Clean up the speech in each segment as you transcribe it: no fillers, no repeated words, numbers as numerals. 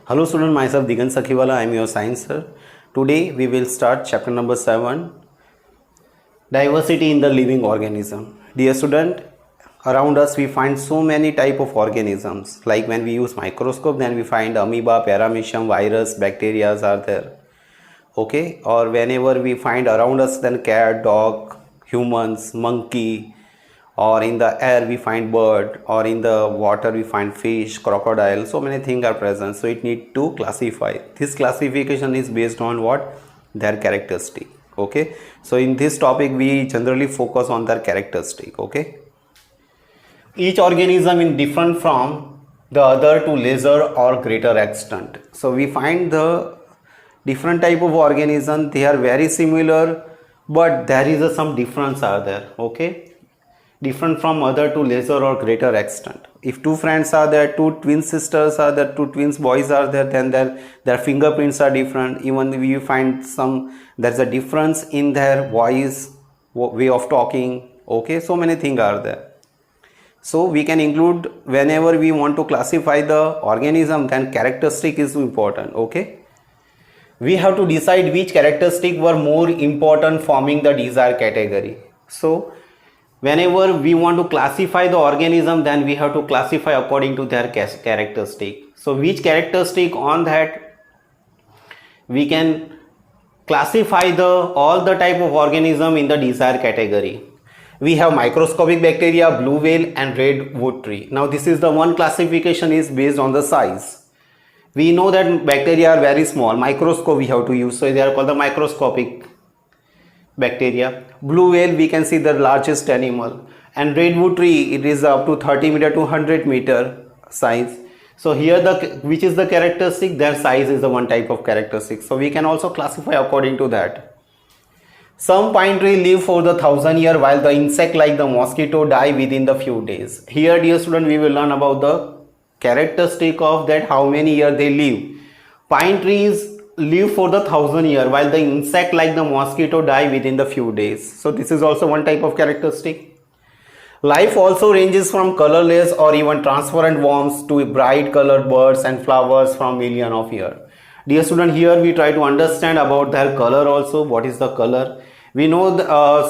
Hello student, myself Digant Sakhiwala, I am your science sir. Today we will start chapter number 7, diversity in the living organism. Dear student, around us we find so many type of organisms. Like when we use microscope, then we find amoeba, paramecium, virus, bacteria are there. Okay, or whenever we find around us, then cat, dog, humans, monkey, or in the air we find bird, or in the water we find fish, crocodile. So many things are present, so it need to classify. This classification is based on what? Their characteristic. Okay, so in this topic we generally focus on their characteristic. Okay, each organism is different from the other to lesser or greater extent. So we find the different type of organism, they are very similar, but there is some difference are there. Okay, different from other to lesser or greater extent. If two friends are there, two twin sisters are there, two twins boys are there, then their fingerprints are different. Even if you find there's a difference in their voice, way of talking. Okay, so many things are there. So we can include, whenever we want to classify the organism, then characteristic is important. Okay, we have to decide which characteristic were more important forming the desired category. So whenever we want to classify the organism, then we have to classify according to their characteristic. So which characteristic on that we can classify all the type of organism in the desired category. We have microscopic bacteria, blue whale and redwood tree. Now this is the one classification is based on the size. We know that bacteria are very small, microscope we have to use, so they are called the microscopic bacteria. Blue whale we can see the largest animal, and redwood tree it is up to 30 meter to 100 meter size. So here which is the characteristic, their size is the one type of characteristic, so we can also classify according to that. Some pine tree live for the 1,000 years, while the insect like the mosquito die within the few days. Here dear student, we will learn about the characteristic of that, how many years they live. Pine trees live for the 1,000 years, while the insect like the mosquito die within the few days. So this is also one type of characteristic. Life also ranges from colorless or even transparent worms to bright colored birds and flowers from millions of years. Dear student, here we try to understand about their color also. What is the color? We know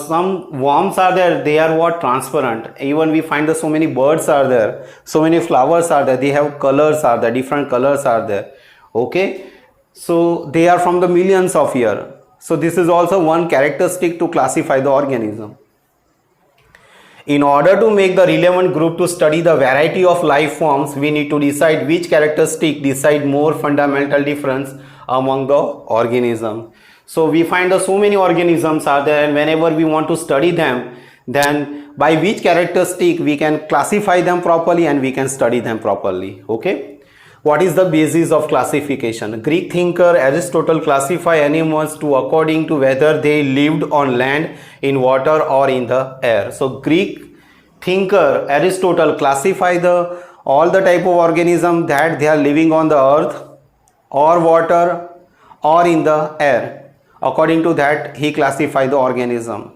some worms are there, they are what? Transparent. Even we find that so many birds are there, so many flowers are there, they have colors are there, different colors are there. Okay, so they are from the millions of years. So this is also one characteristic to classify the organism. In order to make the relevant group to study the variety of life forms, we need to decide which characteristic decide more fundamental difference among the organism. So we find that so many organisms are there, and whenever we want to study them, then by which characteristic we can classify them properly and we can study them properly. Okay, what is the basis of classification? Greek thinker Aristotle classified animals according to whether they lived on land, in water or in the air. So Greek thinker Aristotle classified all the type of organism that they are living on the earth or water or in the air. According to that, he classified the organism.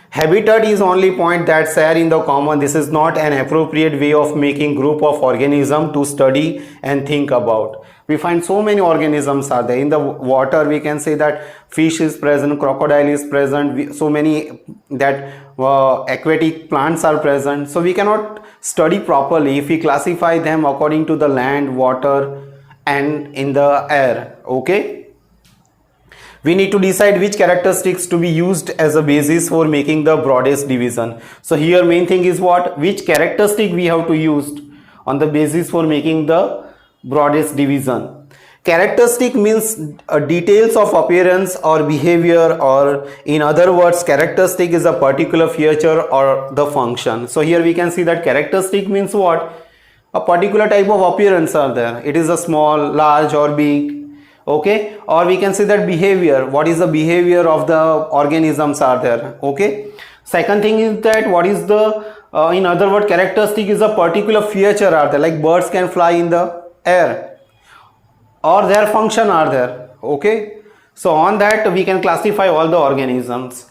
Habitat is only point that share in the common. This is not an appropriate way of making group of organism to study and think about. We find so many organisms are there. In the water we can say that fish is present, crocodile is present, so many that aquatic plants are present. So we cannot study properly if we classify them according to the land, water and in the air. Okay, we need to decide which characteristics to be used as a basis for making the broadest division. So here main thing is what? Which characteristic we have to use on the basis for making the broadest division. Characteristic means details of appearance or behavior, or in other words, characteristic is a particular feature or the function. So here we can see that characteristic means what? A particular type of appearance are there. It is a small, large or big. Okay, or we can say that behavior, what is the behavior of the organisms are there. Okay, second thing is that what is the in other words, characteristic is a particular feature are there, like birds can fly in the air or their function are there. Okay, so on that we can classify all the organisms.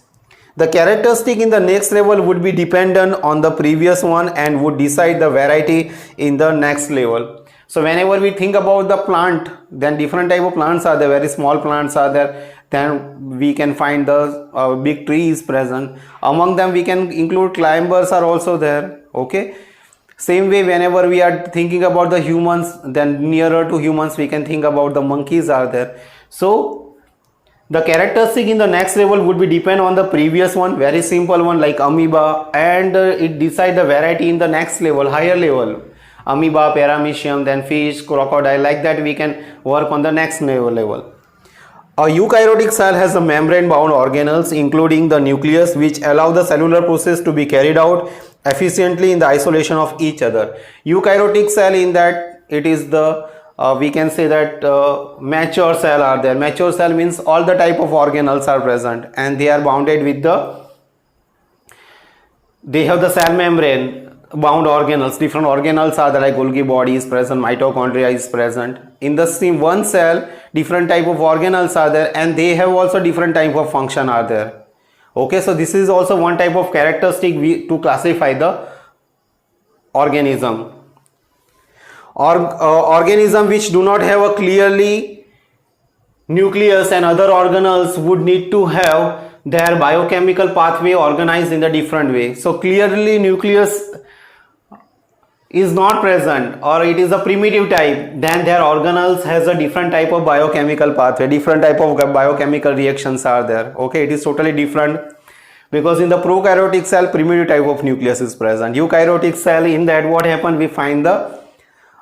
The characteristic in the next level would be dependent on the previous one and would decide the variety in the next level. So whenever we think about the plant, then different type of plants are there. Very small plants are there. Then we can find the big trees present. Among them we can include climbers are also there. Okay. Same way, whenever we are thinking about the humans, then nearer to humans we can think about the monkeys are there. So the characteristic in the next level would be depend on the previous one, very simple one like amoeba, and it decide the variety in the next level, higher level. Amoeba, paramecium, then fish, crocodile, like that we can work on the next level. A eukaryotic cell has a membrane bound organelles including the nucleus, which allow the cellular process to be carried out efficiently in the isolation of each other. Eukaryotic cell, in that it is the we can say that mature cell are there. Mature cell means all the type of organelles are present and they are bounded with they have the cell membrane bound organelles. Different organelles are there, like Golgi body is present, mitochondria is present. In the same one cell, different type of organelles are there and they have also different type of function are there. Okay, so this is also one type of characteristic to classify the organism. Organism which do not have a clearly nucleus and other organelles would need to have their biochemical pathway organized in a different way. So clearly nucleus is not present or it is a primitive type, then their organelles has a different type of biochemical pathway, different type of biochemical reactions are there. Okay, it is totally different, because in the prokaryotic cell primitive type of nucleus is present. Eukaryotic cell, in that what happened, we find the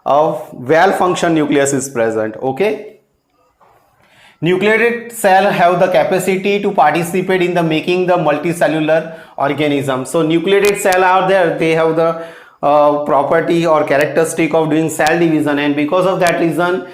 well function nucleus is present. Okay, nucleated cell have the capacity to participate in the making the multicellular organism. So nucleated cell are there, they have the property or characteristic of doing cell division, and because of that reason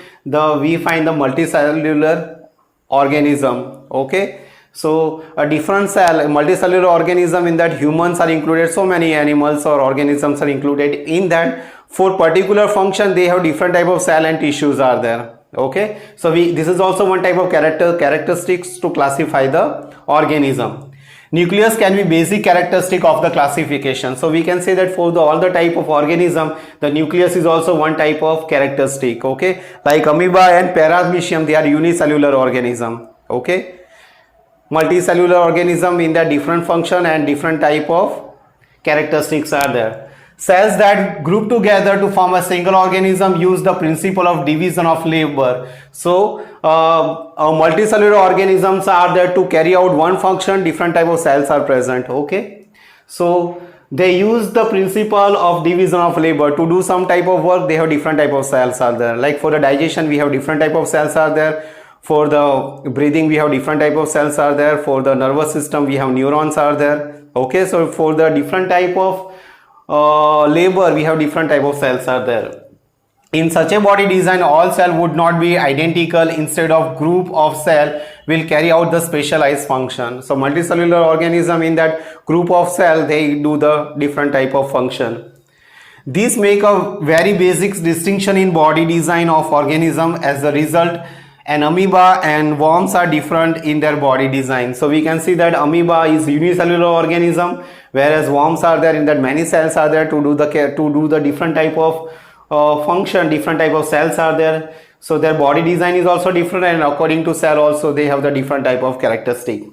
we find the multicellular organism. Okay, so a different cell, a multicellular organism, in that humans are included, so many animals or organisms are included in that. For particular function they have different type of cell and tissues are there. Okay, so this is also one type of characteristics to classify the organism. Nucleus can be basic characteristic of the classification. So we can say that for all the type of organism, the nucleus is also one type of characteristic. Okay, like amoeba and paramecium, they are unicellular organism. Okay, multicellular organism in their different function and different type of characteristics are there. Cells that group together to form a single organism use the principle of division of labor. So multicellular organisms are there to carry out one function, different type of cells are present. Okay, so they use the principle of division of labor to do some type of work. They have different type of cells are there, like for the digestion we have different type of cells are there, for the breathing we have different type of cells are there, for the nervous system we have neurons are there. Okay, so for the different type of labor we have different type of cells are there. In such a body design, all cell would not be identical. Instead of group of cell will carry out the specialized function. So multicellular organism, in that group of cell they do the different type of function. These make a very basic distinction in body design of organism. As a result, an amoeba and worms are different in their body design. So we can see that amoeba is unicellular organism, whereas worms are there, in that many cells are there to do the different type of function, different type of cells are there. So their body design is also different, and according to cell also they have the different type of characteristic.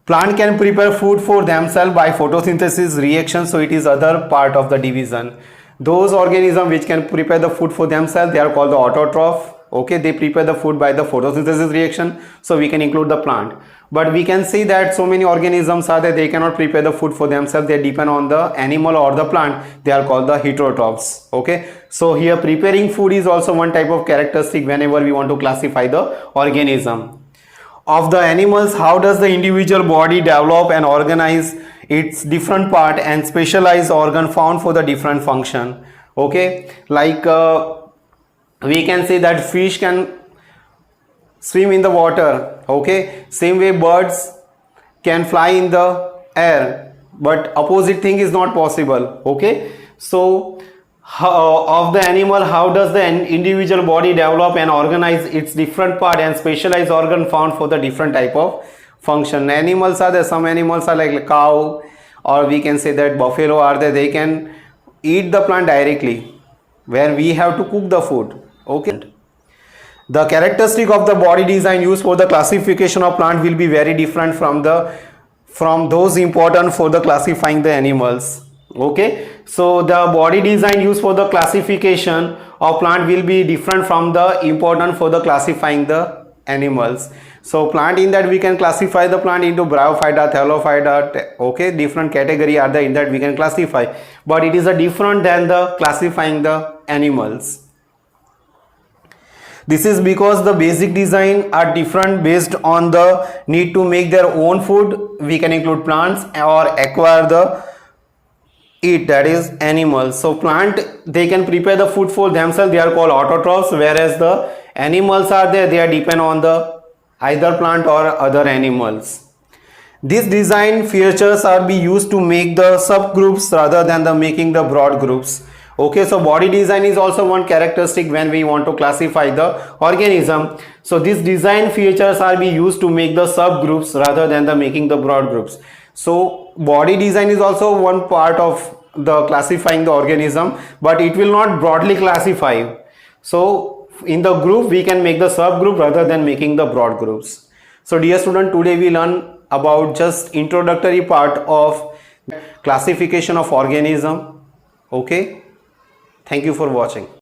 Plant can prepare food for themselves by photosynthesis reaction, so it is other part of the division. Those organisms which can prepare the food for themselves, they are called the autotroph. Okay, they prepare the food by the photosynthesis reaction, so we can include the plant. But we can see that so many organisms are there, they cannot prepare the food for themselves, they depend on the animal or the plant, they are called the heterotrophs. Okay, so here preparing food is also one type of characteristic whenever we want to classify the organism. Of the animals, how does the individual body develop and organize its different part and specialized organ found for the different function? Okay, like we can say that fish can swim in the water. Okay, same way birds can fly in the air, but opposite thing is not possible. Okay, so of the animal, how does the individual body develop and organize its different part and specialized organ found for the different type of function? Animals are there, some animals are like cow, or we can say that buffalo are there, they can eat the plant directly. where we have to cook the food. Okay. The characteristic of the body design used for the classification of plant will be very different from those important for the classifying the animals. Okay, so the body design used for the classification of plant will be different from the important for the classifying the animals. So plant, in that we can classify the plant into Bryophyta, Thallophyta. Okay, different category are there in that we can classify, but it is a different than the classifying the animals. This is because the basic design are different based on the need to make their own food. We can include plants or acquire the eat, that is animals. So plant, they can prepare the food for themselves, they are called autotrophs, whereas the animals are there, they are depend on the either plant or other animals. These design features are be used to make the subgroups rather than the making the broad groups. Okay, so body design is also one characteristic when we want to classify the organism. So these design features are be used to make the subgroups rather than the making the broad groups. So body design is also one part of the classifying the organism, but it will not broadly classify. So in the group we can make the subgroup rather than making the broad groups. So dear student, today we learn about just introductory part of classification of organism. Okay, thank you for watching.